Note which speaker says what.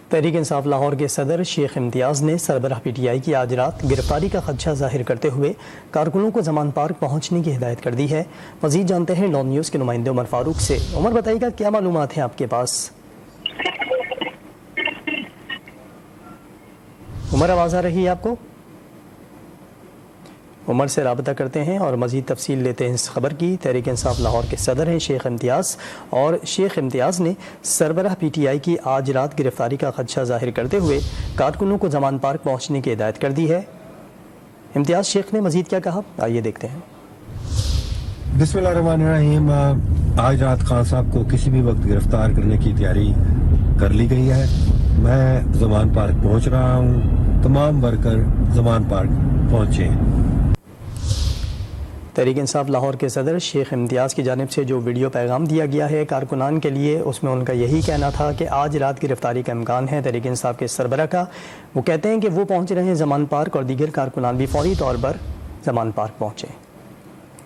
Speaker 1: تحریک انصاف لاہور کے صدر شیخ امتیاز نے سربراہ پی ٹی آئی کی آج رات گرفتاری کا خدشہ ظاہر کرتے ہوئے کارکنوں کو زمان پارک پہنچنے کی ہدایت کر دی ہے۔ مزید جانتے ہیں ڈان نیوز کے نمائندے عمر فاروق سے۔ عمر، بتائیے گا کیا معلومات ہیں آپ کے پاس؟ عمر، آواز آ رہی ہے آپ کو؟ عمر سے رابطہ کرتے ہیں اور مزید تفصیل لیتے ہیں اس خبر کی۔ تحریک انصاف لاہور کے صدر ہیں شیخ امتیاز، اور شیخ امتیاز نے سربراہ پی ٹی آئی کی آج رات گرفتاری کا خدشہ ظاہر کرتے ہوئے کارکنوں کو زمان پارک پہنچنے کی ہدایت کر دی ہے۔ امتیاز شیخ نے مزید کیا کہا، آئیے دیکھتے ہیں۔
Speaker 2: بسم اللہ الرحمن الرحیم۔ آج رات خان صاحب کو کسی بھی وقت گرفتار کرنے کی تیاری کر لی گئی ہے۔ میں زمان پارک پہنچ رہا ہوں، تمام ورکر زمان پارک پہنچے ہیں۔
Speaker 1: تحریک انصاف لاہور کے صدر شیخ امتیاز کی جانب سے جو ویڈیو پیغام دیا گیا ہے کارکنان کے لیے، اس میں ان کا یہی کہنا تھا کہ آج رات گرفتاری کا امکان ہے تحریک انصاف کے سربراہ کا۔ وہ کہتے ہیں کہ وہ پہنچ رہے ہیں زمان پارک اور دیگر کارکنان بھی فوری طور پر زمان پارک پہنچے۔